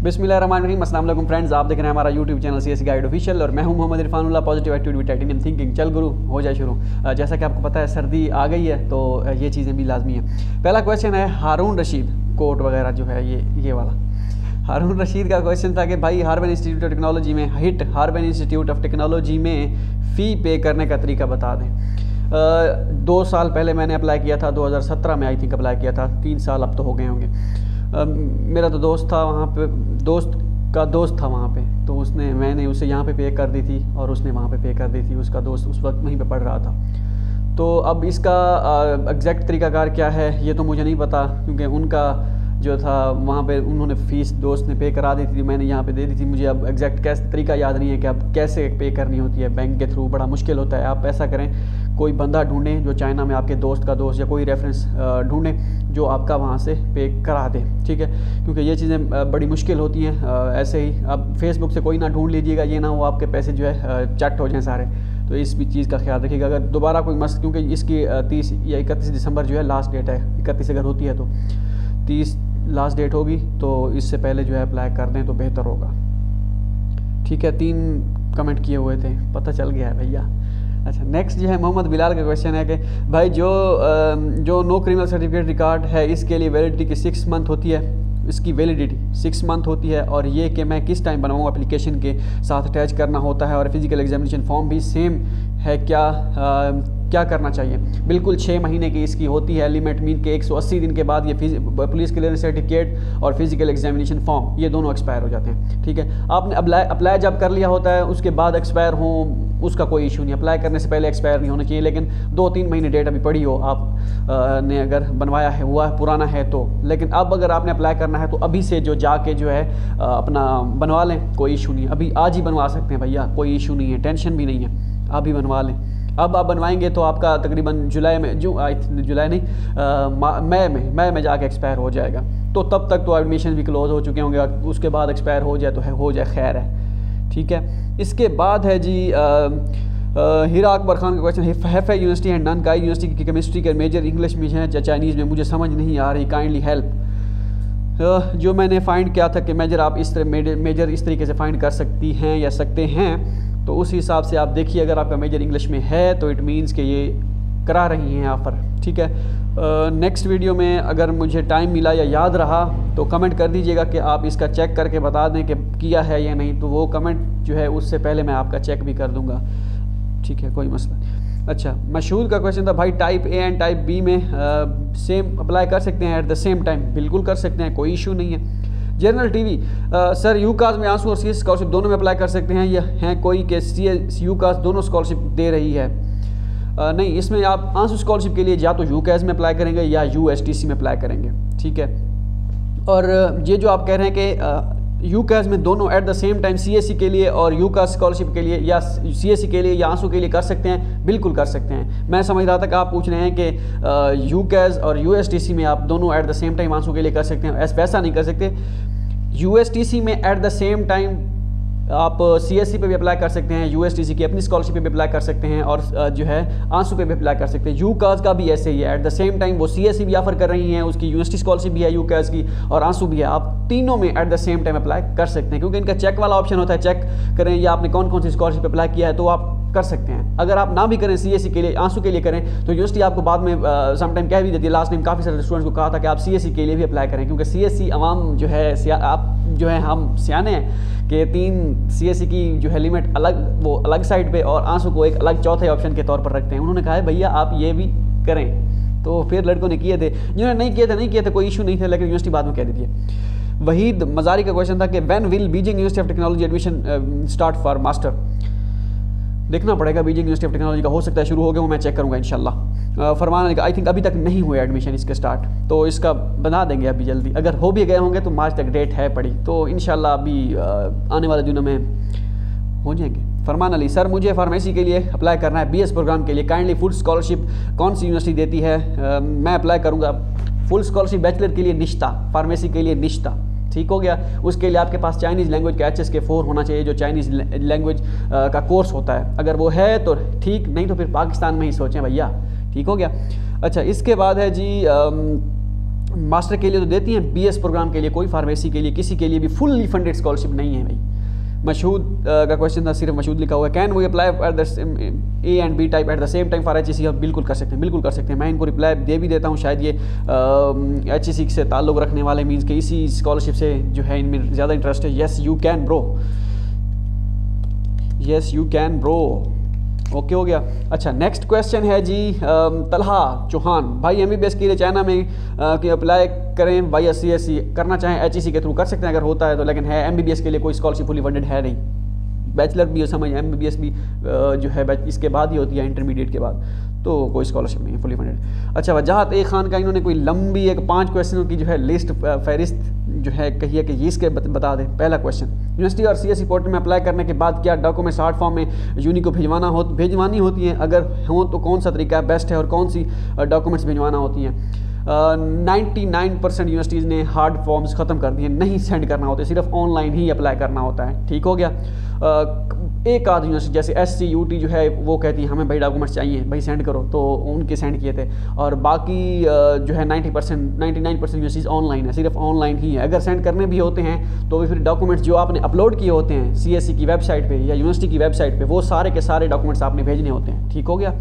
बिस्मिल्लाहिर्रहमानिर्रहीम। अस्सलाम वालेकुम फ्रेंड्स, आप देख रहे हैं हमारा YouTube channel CS guide official और मैं हूं Mohammad Irfanullah, positive attitude with titanium thinking. चल गुरु हो जाए शुरू। जैसा कि आपको पता है सर्दी आ गई है तो ये चीज़ें भी लाजमी हैं। पहला क्वेश्चन है हारून रशीद, कोट वगैरह जो है ये वाला हारून रशीद का क्वेश्चन था कि भाई हार्वर्ड इंस्टीट्यूट ऑफ टेक्नोलॉजी में हार्वर्ड इंस्टीट्यूट ऑफ टेक्नोलॉजी में फ़ी पे करने का तरीका बता दें। 2 साल पहले मैंने अप्लाई किया था, 2017 में आई थिंक अप्लाई किया था, 3 साल अब तो हो गए होंगे। मेरा तो दोस्त था वहाँ पे, दोस्त का दोस्त था वहाँ पे, तो मैंने उसे यहाँ पे कर दी थी और उसने वहाँ पे कर दी थी। उसका दोस्त उस वक्त वहीं पे पढ़ रहा था। तो अब इसका एग्जैक्ट तरीकाकार क्या है ये तो मुझे नहीं पता, क्योंकि उनका जो था वहाँ पे उन्होंने फ़ीस दोस्त ने पे करा दी थी, मैंने यहाँ पे दे दी थी। मुझे अब एग्जैक्ट कैसे तरीका याद नहीं है कि अब कैसे पे करनी होती है बैंक के थ्रू, बड़ा मुश्किल होता है। आप ऐसा करें, कोई बंदा ढूंढें जो चाइना में आपके दोस्त का दोस्त या कोई रेफरेंस ढूंढें जो आपका वहाँ से पे करा दे, ठीक है, क्योंकि ये चीज़ें बड़ी मुश्किल होती हैं। ऐसे ही अब फेसबुक से कोई ना ढूंढ लीजिएगा, ये ना वो आपके पैसे जो है चट हो जाएँ सारे। तो इस भी चीज़ का ख्याल रखिएगा। अगर दोबारा कोई क्योंकि इसकी 30 या 31 दिसंबर जो है लास्ट डेट है, 31 अगर होती है तो 30 लास्ट डेट होगी, तो इससे पहले जो है अप्लाई कर दें तो बेहतर होगा, ठीक है। 3 कमेंट किए हुए थे, पता चल गया है भैया। अच्छा, नेक्स्ट जो है मोहम्मद बिलाल का क्वेश्चन है कि भाई जो नो क्रिमिनल सर्टिफिकेट रिकॉर्ड है इसके लिए वैलिडिटी की 6 मंथ होती है, इसकी वैलिडिटी 6 मंथ होती है, और ये कि मैं किस टाइम बनवाऊँ एप्लीकेशन के साथ अटैच करना होता है, और फिजिकल एग्जामिनेशन फॉर्म भी सेम है क्या करना चाहिए। बिल्कुल 6 महीने की इसकी होती है लिमिट, मीन के 180 दिन के बाद ये पुलिस क्लियरेंस सर्टिफिकेट और फिजिकल एग्जामिनेशन फॉर्म ये दोनों एक्सपायर हो जाते हैं, ठीक है। आपने अप्लाई जब कर लिया होता है उसके बाद एक्सपायर हो उसका कोई इशू नहीं, अप्लाई करने से पहले एक्सपायर नहीं होना चाहिए। लेकिन 2-3 महीने डेट अभी पड़ी हो आप ने अगर बनवाया है, हुआ है, पुराना है तो। लेकिन अब अगर आपने अप्लाई करना है तो अभी से जो जाके जो है अपना बनवा लें, कोई इशू नहीं है। अभी आज ही बनवा सकते हैं भैया, कोई इशू नहीं है, टेंशन भी नहीं है, अभी बनवा लें। अब आप बनवाएंगे तो आपका तकरीबन जुलाई में मई में जाके एक्सपायर हो जाएगा, तो तब तक तो एडमिशन भी क्लोज हो चुके होंगे। उसके बाद एक्सपायर हो जाए तो हो जाए, खैर है, ठीक है। इसके बाद है जी हीरा अकबर खान का क्वेश्चन, हैफे यूनिवर्सिटी एंड नन काई यूनिवर्सिटी की केमिस्ट्री के मेजर इंग्लिश में है या चाइनीज़ में, मुझे समझ नहीं आ रही, काइंडली हेल्प। जो मैंने फ़ाइंड किया था कि मेजर आप मेजर इस तरीके से फ़ाइंड कर सकती हैं या सकते हैं, तो उस हिसाब से आप देखिए। अगर आपका मेजर इंग्लिश में है तो इट मीन्स कि ये करा रही हैं ऑफ़र, ठीक है। नेक्स्ट वीडियो में अगर मुझे टाइम मिला या याद रहा तो कमेंट कर दीजिएगा कि आप इसका चेक करके बता दें कि किया है या नहीं, तो वो कमेंट जो है उससे पहले मैं आपका चेक भी कर दूंगा, ठीक है, कोई मसला नहीं। अच्छा, मशहूर का क्वेश्चन था भाई type A and type B में सेम अप्लाई कर सकते हैं एट द सेम टाइम? बिल्कुल कर सकते हैं, कोई इशू नहीं है। जनरल टीवी सर यूकास में आंसू और सीएस स्कॉलरशिप दोनों में अप्लाई कर सकते हैं, या हैं कोई के यूकास दोनों स्कॉलरशिप दे रही है? नहीं, इसमें आप आंसू स्कॉलरशिप के लिए या तो यूकास में अप्लाई करेंगे या यूएसटीसी में अप्लाई करेंगे, ठीक है। और ये जो आप कह रहे हैं कि यूकास में दोनों eight the same time CSC के लिए और यूकास स्कॉलरशिप के लिए या सीएससी के लिए या आंसू के लिए कर सकते हैं, बिल्कुल कर सकते हैं। मैं समझ रहा था कि आप पूछ रहे हैं कि यूकास और यूएसटीसी में आप दोनों एट द सेम टाइम आंसू के लिए कर सकते हैं, वैसा नहीं कर सकते। यूएसटीसी में एट द सेम टाइम आप सीएससी पे भी अप्लाई कर सकते हैं, यूएसटीसी की अपनी स्कॉलरशिप पे भी अप्लाई कर सकते हैं, और जो है आंसू पे भी अप्लाई कर सकते हैं। यूकास का भी ऐसे ही है, एट द सेम टाइम वो सीएससी भी ऑफर कर रही हैं, उसकी यूनिवर्सिटी स्कॉलरशिप भी है यूकास की, और आंसू भी है। आप तीनों में eight the same time apply कर सकते हैं, क्योंकि इनका चेक वाला ऑप्शन होता है, चेक करें या आपने कौन कौन सी स्कॉलरशिप पे अप्लाई किया है, तो आप कर सकते हैं। अगर आप ना भी करें सीएससी के लिए, आंसू के लिए करें, तो यूनिवर्सिटी आपको बाद में समटाइम कह भी देती है। लास्ट टाइम काफ़ी सारे स्टूडेंट्स को कहा था कि आप सीएससी के लिए भी अप्लाई करें, क्योंकि सीएससी अवाम जो है, आप जो है हम सियाने हैं कि 3 सीएससी की जो है लिमिट अलग, वो अलग साइड पे, और आंसू को एक अलग चौथे ऑप्शन के तौर पर रखते हैं। उन्होंने कहा है भैया आप ये भी करें, तो फिर लड़कों ने किए थे, जिन्होंने नहीं किए थे कोई इशू नहीं थे, लेकिन यूनिवर्सिटी बाद में कह देती है। वहीद मजारी का क्वेश्चन था कि when will Beijing university of technology admission start for master? देखना पड़ेगा, बीजिंग यूनिवर्सिटी ऑफ टेक्नोलॉजी का हो सकता है शुरू हो गया, वो मैं चेक करूंगा इंशाल्लाह। फरमान आई थिंक अभी तक नहीं हुए एडमिशन इसके स्टार्ट, तो इसका बना देंगे अभी जल्दी। अगर हो भी गए होंगे तो मार्च तक डेट है पड़ी, तो इंशाल्लाह अभी आने वाले दिनों में हो जाएंगे। फरमान अली सर मुझे फार्मेसी के लिए अप्लाई करना है, बीएस प्रोग्राम के लिए, काइंडली फुल स्कॉलरशिप कौन सी यूनिवर्सिटी देती है? मैं अप्लाई करूँगा फुल स्कॉलरशिप बैचलर के लिए निश्ता, फार्मेसी के लिए निश्ता, ठीक हो गया। उसके लिए आपके पास चाइनीज़ लैंग्वेज का HSK4 होना चाहिए, जो चाइनीज़ लैंग्वेज का कोर्स होता है। अगर वो है तो ठीक, नहीं तो फिर पाकिस्तान में ही सोचें भैया, ठीक हो गया। अच्छा, इसके बाद है जी मास्टर के लिए तो देती हैं, बीएस प्रोग्राम के लिए कोई, फार्मेसी के लिए किसी के लिए भी फुल्ली फंडेड स्कॉलरशिप नहीं है भाई। मशहूद का क्वेश्चन था, सिर्फ मशहूद लिखा हुआ है, can we apply at the A and B type at the same time for HEC? आप बिल्कुल कर सकते हैं, बिल्कुल कर सकते हैं। मैं इनको रिप्लाई दे भी देता हूँ, शायद ये HEC से ताल्लुक़ रखने वाले मीन्स के इसी स्कॉलरशिप से जो है इनमें ज़्यादा इंटरेस्ट है। Yes you can bro, yes you can bro. Okay हो गया। अच्छा नेक्स्ट क्वेश्चन है जी तलहा चौहान, भाई MBBS के लिए चाइना में कि अप्लाई करें भाई SC करना चाहें HEC के थ्रू कर सकते हैं अगर होता है तो, लेकिन है MBBS के लिए कोई स्कॉलरशिप फुली फंडेड है नहीं। बैचलर भी समझ, MBBS भी जो है इसके बाद ही होती है, इंटरमीडिएट के बाद, तो कोई स्कॉलरशिप नहीं है फुली फंडेड। अच्छा वजाहत ए खान का इन्होंने कोई लंबी एक 5 क्वेश्चनों की जो है लिस्ट फहरिस्त जो है कही है कि ये इसके बता दें। पहला क्वेश्चन, यूनिवर्सिटी और CSE पोर्टल में अप्लाई करने के बाद क्या डॉक्यूमेंट्स हार्ड फॉर्म में यूनी को भिजवानी होती हैं? अगर हों तो कौन सा तरीका बेस्ट है और कौन सी डॉक्यूमेंट्स भिजवाना होती हैं? 99% यूनिवर्सिटीज़ ने हार्ड फॉर्म्स ख़त्म कर दिए, नहीं सेंड करना होता, सिर्फ ऑनलाइन ही अप्लाई करना होता है। ठीक हो गया। एक आध यूनिवर्सिटी जैसे SC UT जो है वो कहती है हमें भाई डॉक्यूमेंट्स चाहिए भाई सेंड करो, तो उनके सेंड किए थे। और बाकी जो है 99% यूनिवर्सिटीज़ ऑनलाइन है, सिर्फ ऑनलाइन ही है। अगर सेंड करने भी होते हैं तो फिर डॉक्यूमेंट्स जो आपने अपलोड किए होते हैं CSE की वेबसाइट पे या यूनिवर्सिटी की वेबसाइट पे, वो सारे के सारे डॉक्यूमेंट्स आपने भेजने होते हैं। ठीक हो गया।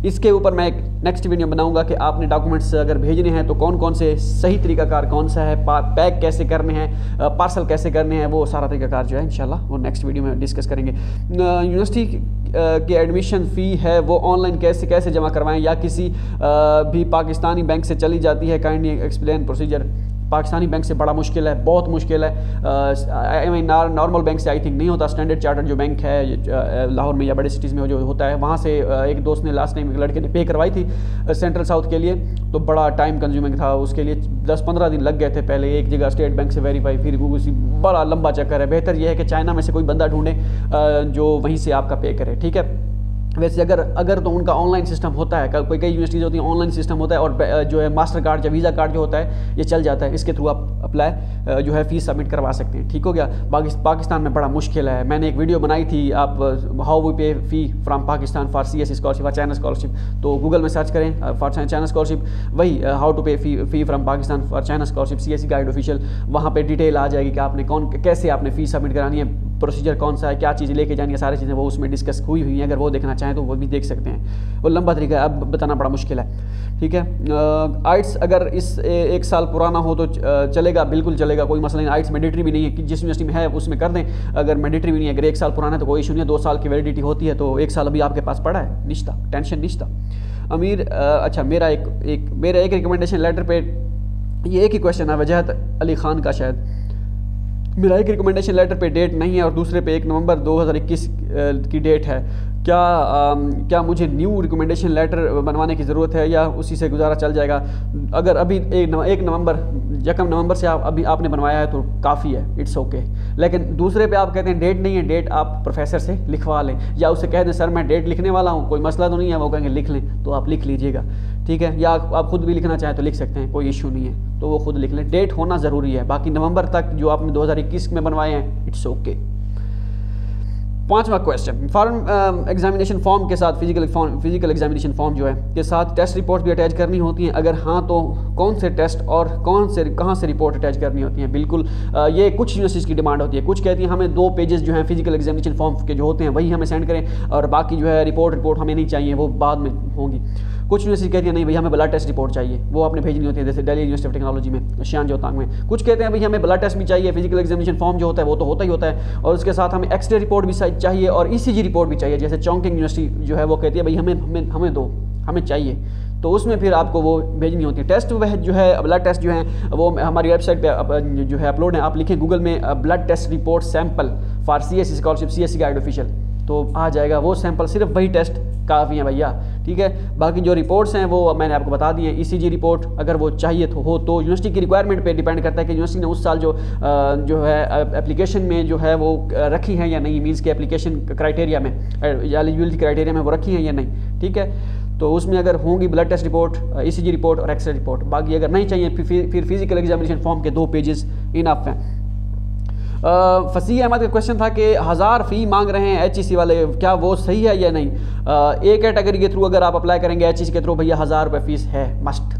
इसके ऊपर मैं एक नेक्स्ट वीडियो बनाऊंगा कि आपने डॉक्यूमेंट्स अगर भेजने हैं तो कौन कौन से सही तरीकाकार कौन सा है, पैक कैसे करने हैं, पार्सल कैसे करने हैं, वो सारा तरीकाकार जो है इंशाल्लाह वो नेक्स्ट वीडियो में डिस्कस करेंगे। यूनिवर्सिटी की एडमिशन फ़ी है वो ऑनलाइन कैसे जमा करवाएं या किसी भी पाकिस्तानी बैंक से चली जाती है? Kindly explain procedure. Pakistani bank से बड़ा मुश्किल है, बहुत मुश्किल है। नॉर्मल बैंक से आई थिंक नहीं होता। स्टैंडर्ड चार्टर्ड जो बैंक है लाहौर में या बड़े सिटीज़ में जो होता है, वहाँ से एक दोस्त ने लास्ट टाइम एक लड़के ने पे करवाई थी सेंट्रल साउथ के लिए, तो बड़ा टाइम कंज्यूमिंग था उसके लिए, 10-15 दिन लग गए थे पहले एक जगह स्टेट बैंक से वेरीफाई, फिर उसी बड़ा लंबा चक्कर है। बेहतर यह है कि चाइना में से कोई बंदा ढूंढे जो वहीं से आपका पे करे। ठीक है। वैसे अगर तो उनका ऑनलाइन सिस्टम होता है, कई यूनिवर्सिटीज़ होती हैं ऑनलाइन सिस्टम होता है, और जो है मास्टर कार्ड या वीज़ा कार्ड जो होता है ये चल जाता है, इसके थ्रू आप अप्लाई जो है फ़ीस सबमिट करवा सकते हैं। ठीक हो गया। पाकिस्तान में बड़ा मुश्किल है। मैंने एक वीडियो बनाई थी, आप how we pay fee from Pakistan for CSE scholarship और चाइना स्कॉलरशिप, तो गूगल में सर्च करें फॉर चाइना स्कॉलरशिप, वही how to pay fee from Pakistan for China scholarship CSE guide official, वहाँ पर डिटेल आ जाएगी कि आपने कैसे आपने फ़ीस सबमिट करानी है, प्रोसीजर कौन सा है, क्या चीज़ लेके जानी है, सारी चीज़ें वो उसमें डिस्कस हुई है। अगर वो देखना चाहें तो वो भी देख सकते हैं। वो लंबा तरीका है, अब बताना बड़ा मुश्किल है। ठीक है। आइट्स अगर इस 1 साल पुराना हो तो चलेगा, बिल्कुल चलेगा, कोई मसला नहीं। आइट्स मैंडेटरी भी नहीं है कि जिस यूनिवर्सिटी में है उसमें कर दें, अगर मैंडेटरी भी नहीं है, अगर 1 साल पुराना है तो कोई इशू नहीं है। 2 साल की वैलिडिटी होती है तो 1 साल अभी आपके पास पड़ा है, निश्ता टेंशन निश्ता। अमीर अच्छा मेरा एक रिकमेंडेशन लेटर पे, ये एक ही क्वेश्चन है वजाहत अली खान का, शायद मेरा एक रिकमेंडेशन लेटर पे डेट नहीं है और दूसरे पे 1 नवंबर 2021 की डेट है। क्या मुझे न्यू रिकमेंडेशन लेटर बनवाने की ज़रूरत है या उसी से गुजारा चल जाएगा? अगर अभी 1 नवंबर से अभी आपने बनवाया है तो काफ़ी है, इट्स ओके। लेकिन दूसरे पे आप कहते हैं डेट नहीं है, डेट आप प्रोफेसर से लिखवा लें या उससे कह दें सर मैं डेट लिखने वाला हूँ, कोई मसला तो नहीं है, वो कहेंगे लिख लें तो आप लिख लीजिएगा। ठीक है। या आप खुद भी लिखना चाहें तो लिख सकते हैं, कोई इशू नहीं है, तो वो खुद लिख लें। डेट होना ज़रूरी है, बाकी नवंबर तक जो आपने 2021 में बनवाए हैं इट्स ओके। 5वां क्वेश्चन, फॉर्म एग्जामिनेशन फॉर्म के साथ फिजिकल एग्जामिनेशन फॉर्म जो है के साथ टेस्ट रिपोर्ट भी अटैच करनी होती हैं? अगर हाँ तो कौन से टेस्ट और कहाँ से रिपोर्ट अटैच करनी होती हैं? बिल्कुल ये कुछ यूनिवर्सिटीज़ की डिमांड होती है। कुछ कहती हैं हमें 2 पेजेस जो हैं फिजिकल एग्जामिनेशन फॉर्म के जो होते हैं वही हमें सेंड करें, और बाकी जो है रिपोर्ट हमें नहीं चाहिए, वो बाद में होंगी। कुछ यूनिवर्सिटी कहती है नहीं भाई हमें ब्लड टेस्ट रिपोर्ट चाहिए, वो आपने भेजनी होती है, जैसे दिल्ली यूनिवर्सिटी ऑफ टेक्नोलॉजी में शियान जोतांग में। कुछ कहते हैं भाई हमें ब्लड टेस्ट भी चाहिए, फिजिकल एग्जामिनेशन फॉर्म जो होता है वो तो होता ही होता है, और उसके साथ हमें एक्सरे रिपोर्ट भी चाहिए और ECG रिपोर्ट भी चाहिए। जैसे चौंकिंग यूनिवर्सिटी जो है वो कहती है भाई हमें दो, हमें चाहिए, तो उसमें फिर आपको वो भेजनी होती है। टेस्ट वह जो है ब्लड टेस्ट जो है वो हमारी वेबसाइट पे जो है अपलोड है, आप लिखें गूगल में blood test report sample for CSE scholarship CSE guide official, तो आ जाएगा वो सैंपल, सिर्फ वही टेस्ट काफ़ी है भैया। ठीक है। बाकी जो रिपोर्ट्स हैं वो मैंने आपको बता दी हैं। ECG रिपोर्ट अगर वो चाहिए तो यूनिवर्सिटी की रिक्वायरमेंट पे डिपेंड करता है कि यूनिवर्सिटी ने उस साल जो है एप्लीकेशन में जो है वो रखी हैं या नहीं, मीन्स के एप्लीकेशन क्राइटेरिया में एलिजिबिलिटी क्राइटेरिया में वो रखी हैं या नहीं। ठीक है। तो उसमें अगर होंगी blood test report, ECG report और एक्सरे रिपोर्ट। बाकी अगर नहीं चाहिए फिर फिजिकल एग्जामिनेशन फॉर्म के 2 पेजेस इनफ हैं। फसीह अहमद का क्वेश्चन था कि 1000 फ़ी मांग रहे हैं HEC वाले, क्या वो सही है या नहीं? A कैटेगरी के थ्रू अगर आप अप्लाई करेंगे HEC के थ्रू भैया 1000 रुपये फ़ीस है मस्ट।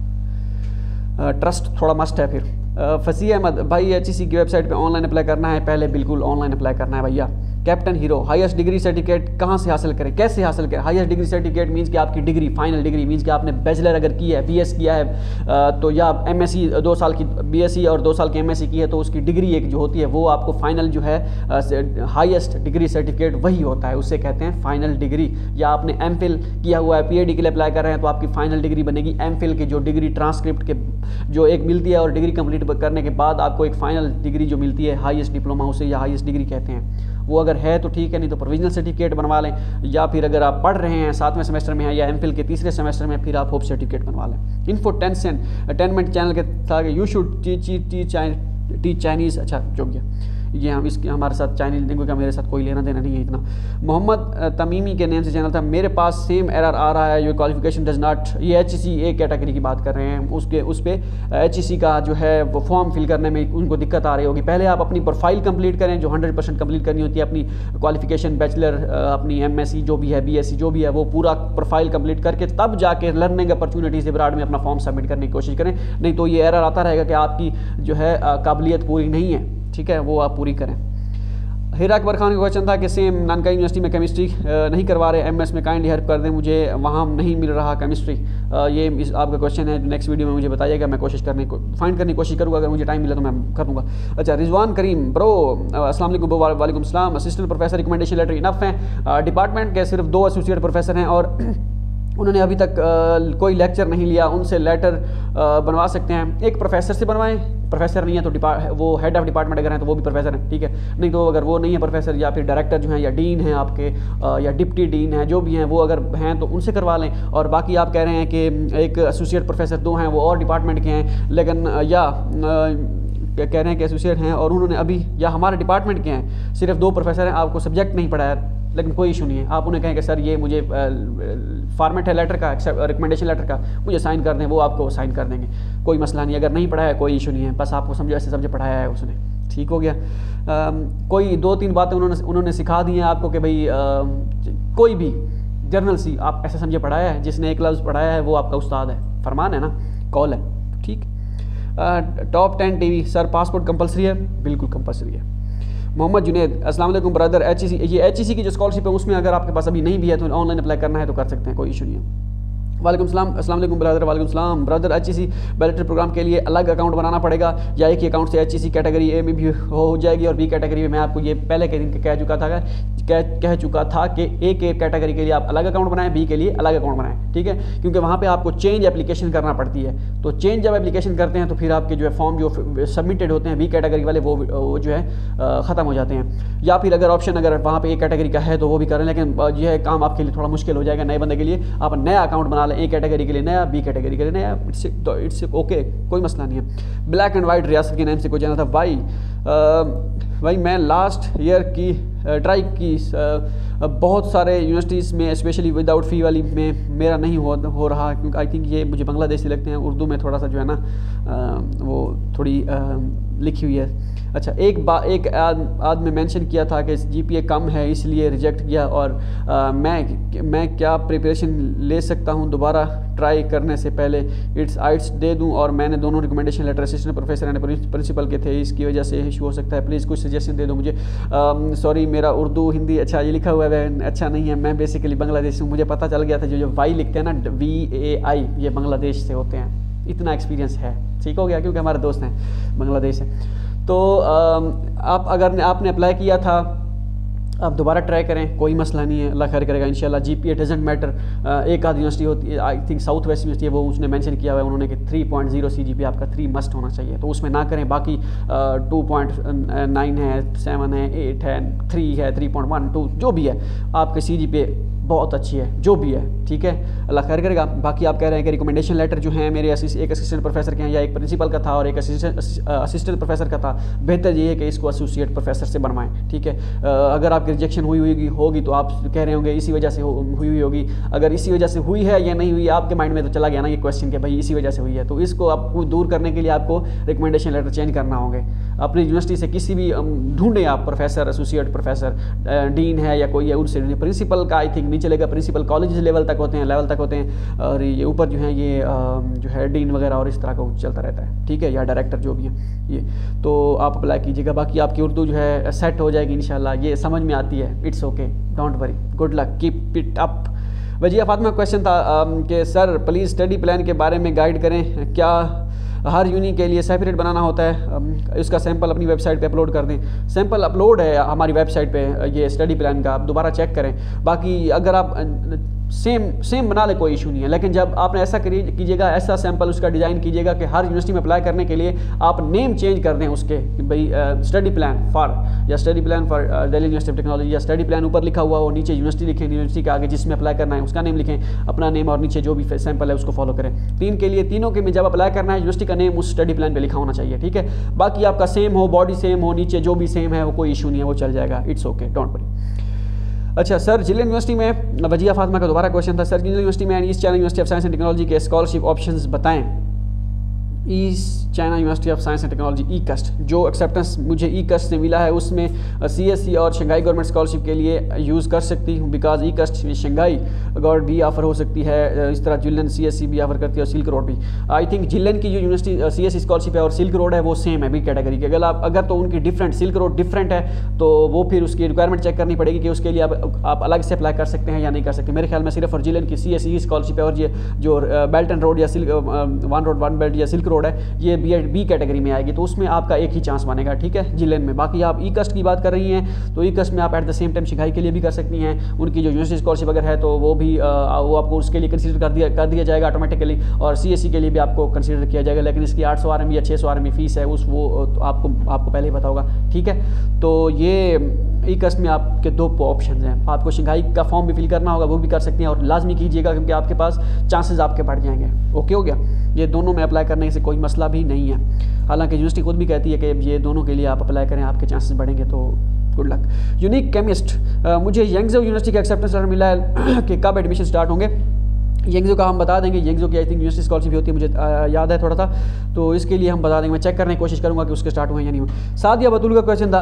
ट्रस्ट थोड़ा मस्ट है फिर। फसी अहमद भाई, HEC की वेबसाइट पे ऑनलाइन अप्लाई करना है, पहले बिल्कुल ऑनलाइन अप्लाई करना है भैया। Captain hero, highest degree certificate कहाँ से हासिल करें, कैसे हासिल करें? हाईएस्ट डिग्री सर्टिफिकेट मीन्स कि आपकी डिग्री, फाइनल डिग्री मीन्स कि आपने बैचलर अगर की है, BS किया है तो, या MSc 2 साल की BSc और 2 साल की MSc की है, तो उसकी डिग्री एक जो होती है वो आपको फाइनल जो है हाईएस्ट डिग्री सर्टिफिकेट वही होता है, उससे कहते हैं फाइनल डिग्री। या आपने MPhil किया हुआ है, PhD के लिए अप्लाई कर रहे हैं, तो आपकी फाइनल डिग्री बनेगी MPhil की जो डिग्री ट्रांसक्रिप्ट के जो एक मिलती है, और डिग्री कंप्लीट करने के बाद आपको एक फाइनल डिग्री जो मिलती है, हाईएस्ट डिप्लोमा उसे या हाईएस्ट डिग्री कहते हैं। वो अगर है तो ठीक है, नहीं तो प्रोविजनल सर्टिफिकेट बनवा लें, या फिर अगर आप पढ़ रहे हैं 7वें सेमेस्टर में हैं या MPhil के 3रे सेमेस्टर में, फिर आप होप सर्टिफिकेट बनवा लें। इन्फो 10 मिनट चैनल के था कि यू शुड टीच चाइनीज़, अच्छा जो गया ये हम इसके हमारे साथ चाइनीज लैंग्वेज का मेरे साथ कोई लेना देना नहीं है इतना। मोहम्मद तमीमी के नेम से चैनल था, मेरे पास सेम एरर आ रहा है, योर क्वालिफिकेशन डज नॉट, ये HEC A कैटेगरी की बात कर रहे हैं, उस पर HEC का जो है वो फॉर्म फिल करने में उनको दिक्कत आ रही होगी। पहले आप अपनी प्रोफाइल कंप्लीट करें जो 100% कंप्लीट करनी होती है, अपनी क्वालिफिकेशन बैचलर, अपनी MSc जो भी है, BSc जो भी है, वो पूरा प्रोफाइल कंप्लीट करके तब जाके लर्निंग अपॉर्चुनिटीज़ एब्रॉड में अपना फॉर्म सबमिट करने की कोशिश करें, नहीं तो ये एरर आता रहेगा कि आपकी जो है काबिलियत पूरी नहीं है, ठीक है, वो आप पूरी करें। हीरा अकबर खान का क्वेश्चन था कि सेम नानकाई यूनिवर्सिटी में केमिस्ट्री नहीं करवा रहे, MS में काइंडली हेल्प कर दें, मुझे वहाँ नहीं मिल रहा केमिस्ट्री। ये आपका क्वेश्चन है, नेक्स्ट वीडियो में मुझे बताइएगा, मैं फाइंड करने की कोशिश करूँगा, अगर मुझे टाइम मिला तो मैं कर दूँगा। अच्छा, रिजवान करीम ब्रो, अस्सलाम वालेकुम। वालेकुम सलाम। Assistant professor recommendation letter enough है, डिपार्टमेंट के सिर्फ 2 एसोसिएट प्रोफेसर हैं और उन्होंने अभी तक कोई लेक्चर नहीं लिया, उनसे लेटर बनवा सकते हैं। एक प्रोफेसर से बनवाएं, प्रोफेसर नहीं है तो वो हेड ऑफ डिपार्टमेंट अगर हैं तो वो भी प्रोफेसर हैं, ठीक है, नहीं तो अगर वो नहीं है प्रोफेसर, या फिर डायरेक्टर जो हैं या डीन हैं आपके, या डिप्टी डीन हैं, जो भी हैं वो अगर हैं तो उनसे करवा लें। और बाकी आप कह रहे हैं कि एक एसोसिएट प्रोफेसर 2 हैं, वो और डिपार्टमेंट के हैं, लेकिन या कह रहे हैं कि एसोसिएट हैं और उन्होंने अभी, या हमारे डिपार्टमेंट के हैं, सिर्फ 2 प्रोफेसर हैं, आपको सब्जेक्ट नहीं पढ़ाया, लेकिन कोई इशू नहीं है। आप उन्हें कहें कि सर ये मुझे फॉर्मेट है लेटर का, रिकमेंडेशन लेटर का, मुझे साइन कर दें, वो आपको साइन कर देंगे, कोई मसला नहीं। अगर नहीं पढ़ाया कोई इशू नहीं है, बस आपको समझो ऐसे सब्जेक्ट पढ़ाया है उसने, ठीक हो गया। कोई 2-3 बातें उन्होंने सिखा दी हैं आपको कि भाई कोई भी जर्नल सी आप ऐसे समझे पढ़ाया है, जिसने एक लफ्ज़ पढ़ाया है वो आपका उस्ताद है, फरमान है ना, कॉल है, ठीक। Top 10 TV, sir passport compulsory है? बिल्कुल कंपलसरी है। मोहम्मद जुनेद, अस्सलाम वालेकुम ब्रदर, HEC ये HEC की जो स्कॉलरशिप है उसमें अगर आपके पास अभी नहीं भी है तो ऑनलाइन अप्लाई करना है तो कर सकते हैं, कोई इशू नहीं है। वालेकुम सलाम, अस्सलाम वालेकुम ब्रदर। वालेकुम सलाम ब्रदर, HEC बैलेटर प्रोग्राम के लिए अलग अकाउंट बनाना पड़ेगा या एक ही अकाउंट से HEC कैटेगरी A में भी हो जाएगी और B कैटेगरी में? मैं आपको ये पहले के दिन कह चुका था कि A के कैटेगरी के लिए आप अलग अकाउंट बनाएं, B के लिए अलग अकाउंट बनाएं, ठीक है, क्योंकि वहाँ पे आपको चेंज एप्लीकेशन करना पड़ती है। तो चेंज जब एप्लीकेशन करते हैं तो फिर आपके जो है फॉर्म जो सबमिटेड होते हैं B कैटेगरी वाले वो जो है ख़त्म हो जाते हैं। या फिर अगर ऑप्शन अगर वहाँ पे A कैटेगरी का है तो वो भी करें, लेकिन यह काम आपके लिए थोड़ा मुश्किल हो जाएगा नए बंदे के लिए। आप नया अकाउंट बना लें, A कैटेगरी के लिए नया, B कैटेगरी के लिए नया, इट्स ओके, कोई मसला नहीं है। ब्लैक एंड वाइट रियासत के नाम से कोई चैनल था। भाई मैं लास्ट ईयर की ट्राई की बहुत सारे यूनिवर्सिटीज़ में, स्पेशली विदाउट फ़ी वाली में मेरा नहीं हो रहा, क्योंकि आई थिंक ये मुझे बांग्लादेशी लगते हैं, उर्दू में थोड़ा सा जो है ना वो थोड़ी लिखी हुई है। अच्छा, एक आदमी मेंशन किया था कि GPA कम है इसलिए रिजेक्ट किया, और मैं क्या प्रिपरेशन ले सकता हूँ दोबारा ट्राई करने से पहले? आइट्स दे दूँ, और मैंने दोनों recommendation letter assistant professor and principal के थे, इसकी वजह से इशू हो सकता है, प्लीज़ कुछ सजेशन दे दो मुझे। सॉरी मेरा उर्दू हिंदी अच्छा ये लिखा हुआ है अच्छा नहीं है, मैं बेसिकली बांग्लादेशी हूँ, मुझे पता चल गया था जो वाई लिखते हैं ना, VAI, ये बांग्लादेश से होते हैं, इतना एक्सपीरियंस है, ठीक हो गया, क्योंकि हमारे दोस्त हैं बांग्लादेश से। तो आप अगर आपने अप्लाई किया था आप दोबारा ट्राई करें, कोई मसला नहीं है, अल्लाह खैर करेगा इंशाल्लाह। GPA doesn't matter. एक आध यूनिवर्सिटी होती है, I think south west university है, वो उसने मेंशन किया हुआ है उन्होंने कि 3.0 CGPA आपका 3 मस्ट होना चाहिए, तो उसमें ना करें। बाकी 2.9 है, 7 है, 8 है, 3 है, 3.1, 2 जो भी है, आपके CGPA बहुत अच्छी है, जो भी है, ठीक है, अल्लाह खैर करेगा। बाकी आप कह रहे हैं कि रिकमेंडेशन लेटर जो है मेरे एक असिस्टेंट प्रोफेसर के हैं, या एक प्रिंसिपल का था और एक असिस्टेंट प्रोफेसर का था, बेहतर ये है कि इसको एसोसिएट प्रोफेसर से बनवाएं, ठीक है। अगर आपकी रिजेक्शन हुई होगी तो आप कह रहे होंगे इसी वजह से हुई होगी, अगर इसी वजह से हुई है या नहीं हुई, आपके माइंड में तो चला गया ना ये क्वेश्चन कि भाई इसी वजह से हुई है, तो इसको आपको दूर करने के लिए आपको रिकमेंडेशन लेटर चेंज करना होंगे। अपनी यूनिवर्सिटी से किसी भी ढूंढें आप, प्रोफेसर, एसोसिएट प्रोफेसर, डीन है या कोई है, उनसे प्रिंसिपल का आई थिंक नीचे लेकर प्रिंसिपल कॉलेज लेवल तक होते हैं, और ये ऊपर जो है ये जो है डीन वगैरह और इस तरह का चलता रहता है, ठीक है, या डायरेक्टर जो भी है ये। तो आप अप्लाई कीजिएगा, बाकी आपकी उर्दू जो है सेट हो जाएगी इंशाल्लाह, ये समझ में आती है, it's okay, don't worry, good luck, keep it up. Wajiha Fatima question था कि सर प्लीज़ स्टडी प्लान के बारे में गाइड करें, क्या हर यूनि के लिए सेपरेट बनाना होता है, इसका सैंपल अपनी वेबसाइट पे अपलोड कर दें। सैंपल अपलोड है हमारी वेबसाइट पे ये स्टडी प्लान का, आप दोबारा चेक करें। बाकी अगर आप सेम बना ले कोई इशू नहीं है, लेकिन जब आपने ऐसा कीजिएगा, ऐसा सैंपल उसका डिज़ाइन कीजिएगा कि हर यूनिवर्सिटी में अप्लाई करने के लिए आप नेम चेंज कर दें उसके, कि भाई स्टडी प्लान फॉर, या study plan for Delhi university of technology, या स्टडी प्लान ऊपर लिखा हुआ हो, नीचे यूनिवर्सिटी लिखें, यूनिवर्सिटी के आगे जिसमें अप्लाई करना है उसका नेम लिखें, अपना नेम, और नीचे जो भी सैंपल है उसको फॉलो करें। तीनों के में जब अप्लाई करना है यूनिवर्सिटी का नेम उस स्टडी प्लान पर लिखा होना चाहिए, ठीक है। बाकी आपका सेम हो, बॉडी सेम हो, नीचे जो भी सेम है वो कोई इशू नहीं है, वो चल जाएगा, इट्स ओके, डोंट वरी। अच्छा सर, जिलेन यूनिवर्सिटी में, वजिया फातिमा का दोबारा क्वेश्चन था, सर जिलेन यूनिवर्सिटी में and East China University of Science and Technology के स्कॉलरशिप ऑप्शंस बताएं। East China University of Science and Technology ECUST, जो एक्सेप्टेंस मुझे ई कस्ट से मिला है उसमें CSE और शंघाई गवर्नमेंट स्कॉलरशिप के लिए यूज़ कर सकती हूँ, बिकॉज ई कस्ट शंघाई गवर्नमेंट भी ऑफर हो सकती है, इस तरह जिलेन CSE भी ऑफर करती है, और सिल्क रोड भी। आई थिंक जिलेन की जो यूनिवर्सिटी CSE स्कॉलरशिप है और सिल्क रोड है वो सेम है, बी कैटेगरी की। अगर तो उनकी डिफरेंट, सिल्क रोड डिफरेंट है तो वो फिर उसकी रिक्वायरमेंट चेक करनी पड़ेगी कि उसके लिए आप अलग से अप्लाई कर सकते हैं या नहीं कर सकते। मेरे ख्याल में सिर्फ और जिलेन की CSE स्कॉलरशिप है, और ये जो बेल्ट एंड रोड या वन बेल्ट या सिल्क रोड है ये बी कैटेगरी में आएगी, तो उसमें आपका एक ही चांस बनेगा, ठीक है, जिलेन में। बाकी आप ई कस्ट की बात कर रही हैं तो ई कस्ट में आप eight the same time Shanghai के लिए भी कर सकती हैं, उनकी जो यूनिवर्सिटी स्कॉलरशिप अगर है तो वो भी वो आपको उसके लिए कंसीडर कर दिया जाएगा ऑटोमेटिकली, और CSE के लिए भी आपको कंसीडर किया जाएगा, लेकिन इसकी 800 RMB या 600 RMB फीस है, वो तो आपको पहले ही पता होगा, ठीक है। तो ये ई कस्ट में आपके 2 ऑप्शन हैं, आपको शंघाई का फॉर्म भी फिल करना होगा, वो भी कर सकते हैं, और लाजमी कीजिएगा क्योंकि आपके पास चांसेस आपके बढ़ जाएंगे। ओके हो गया, ये दोनों में अप्लाई करने से कोई मसला भी नहीं है, हालांकि यूनिवर्सिटी खुद भी कहती है कि ये दोनों के लिए आप अप्लाई करें, आपके चांसेस बढ़ेंगे, तो गुड लक। यूनिक केमिस्ट, मुझे यंगजो यूनिवर्सिटी का एक्सेप्टेंस लेटर मिला है कि कब एडमिशन स्टार्ट होंगे। यंगजो का हम बता देंगे, यंगजो की आई थिंक यूनिवर्सिटी स्कॉलरशिप होती है, मुझे याद है थोड़ा सा, तो इसके लिए हम बता देंगे, मैं चेक करने की कोशिश करूँगा कि उसके स्टार्ट हुए या नहीं हुए। सादिया बतूल का क्वेश्चन था,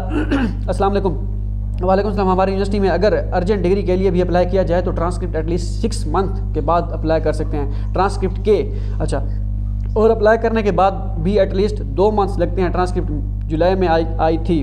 अस्सलाम वालेकुम। वालेकुम सलाम। हमारी यूनिवर्सिटी में अगर अर्जेंट डिग्री के लिए भी अप्लाई किया जाए तो ट्रांसक्रिप्ट एटलीस्ट 6 मंथ के बाद अप्लाई कर सकते हैं, ट्रांसक्रिप्ट के, अच्छा, और अप्लाई करने के बाद भी एटलीस्ट 2 मंथ्स लगते हैं। ट्रांसक्रिप्ट जुलाई में आई थी,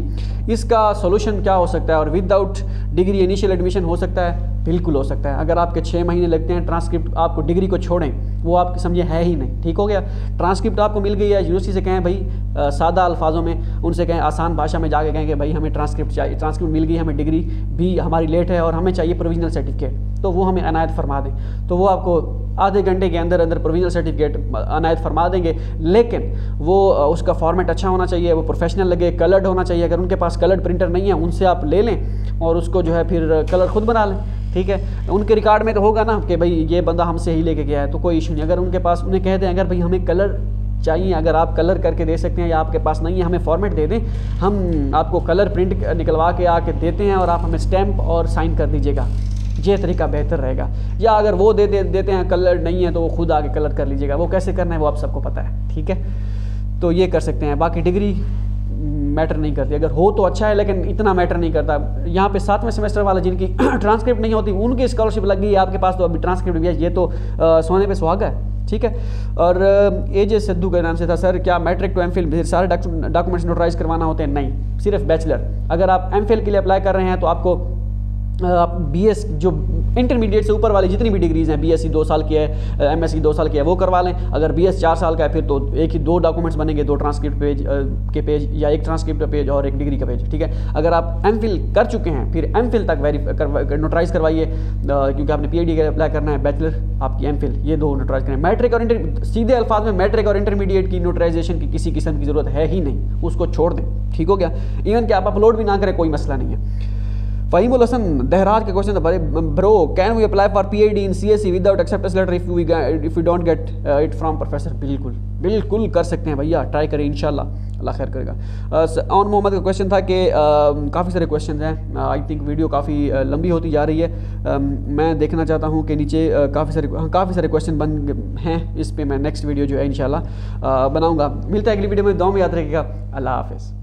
इसका सोल्यूशन क्या हो सकता है? और विदाउट डिग्री इनिशियल एडमिशन हो सकता है? बिल्कुल हो सकता है। अगर आपके 6 महीने लगते हैं ट्रांसक्रिप्ट, आपको डिग्री को छोड़ें, वो आपके समझे है ही नहीं, ठीक हो गया। ट्रांसक्रिप्ट आपको मिल गई है, यूनिवर्सिटी से कहें भाई सादा अल्फाजों में, उनसे कहें, आसान भाषा में जाके कहें कि भाई हमें ट्रांसक्रिप्ट चाहिए, ट्रांसक्रिप्ट मिल गई, हमें डिग्री भी हमारी लेट है और हमें चाहिए प्रोविजनल सर्टिफिकेट, तो वो हमें अनायत फरमा दें, तो वो आपको आधे घंटे के अंदर अंदर प्रोविजनल सर्टिफिकेट अनायत फरमा देंगे। लेकिन वो उसका फॉर्मेट अच्छा होना चाहिए, वो प्रोफेशनल लगे, कलर्ड होना चाहिए। अगर उनके पास कलर्ड प्रिंटर नहीं है, उनसे आप ले लें और उसको जो है फिर कलर खुद बना लें, ठीक है। उनके रिकॉर्ड में तो होगा ना कि भाई ये बंदा हमसे ही लेके गया है, तो कोई इशू नहीं। अगर उनके पास, उन्हें कहते हैं अगर भाई हमें कलर चाहिए, अगर आप कलर करके दे सकते हैं या आपके पास नहीं है, हमें फॉर्मेट दे दें, हम आपको कलर प्रिंट निकलवा के आके देते हैं और आप हमें स्टैम्प और साइन कर दीजिएगा, ये तरीका बेहतर रहेगा। या अगर वो देते हैं कलर नहीं है तो वो खुद आके कलर कर लीजिएगा, वो कैसे करना है वो आप सबको पता है, ठीक है। तो ये कर सकते हैं, बाकी डिग्री मैटर नहीं करती, अगर हो तो अच्छा है लेकिन इतना मैटर नहीं करता। यहाँ पे 7वें सेमेस्टर वाले जिनकी ट्रांसक्रिप्ट नहीं होती उनकी स्कॉलरशिप लग गई है, आपके पास तो अभी ट्रांसक्रिप्ट भी है, ये तो सोने पे सुहागा है, ठीक है। और AJ सिद्धू के नाम से था, सर क्या मैट्रिक टू एमफिल सारे डॉक्यूमेंट्स नोटराइज करवाना होते हैं? नहीं, सिर्फ बैचलर। अगर आप एमफिल के लिए अप्लाई कर रहे हैं तो आपको आप BS जो इंटरमीडिएट से ऊपर वाली जितनी भी डिग्रीज हैं, BSc 2 साल की है, MSc 2 साल की है, वो करवा लें। अगर BS 4 साल का है फिर तो एक ही 2 डॉक्यूमेंट्स बनेंगे, 2 ट्रांसक्रिप्ट पेज के पेज या एक ट्रांसक्रिप्ट पेज और एक डिग्री का पेज, ठीक है। अगर आप एमफिल कर चुके हैं फिर एमफिल तक नोटराइज करवाइए, क्योंकि आपने PhD के लिए अप्लाई करना है, बैचलर आपकी एमफिल, ये 2 नोटराइज करें। मैट्रिक और सीधे अल्फाज में मैट्रिक और इंटरमीडिएट की नोटराइजेशन की किसी किस्म की ज़रूरत है ही नहीं, उसको छोड़ दें, ठीक हो गया। इवन कि आप अपलोड भी ना करें, कोई मसला नहीं है। फ़हीमुल हसन दहराज के क्वेश्चन था, bro can we apply for PhD in CSE without acceptance letter if we don't get it from professor? बिल्कुल कर सकते हैं भैया, ट्राई करें, इंशाल्लाह अल्लाह खैर करेगा। ऑन मोहम्मद का क्वेश्चन था कि काफ़ी सारे क्वेश्चन हैं, आई थिंक वीडियो काफ़ी लंबी होती जा रही है। मैं देखना चाहता हूँ कि नीचे काफ़ी सारे क्वेश्चन बन हैं, इस पर मैं नेक्स्ट वीडियो जो है इंशाल्लाह बनाऊँगा। मिलता है अगली वीडियो में, दुआ में याद रखिएगा। अल्लाह हाफ़िज़।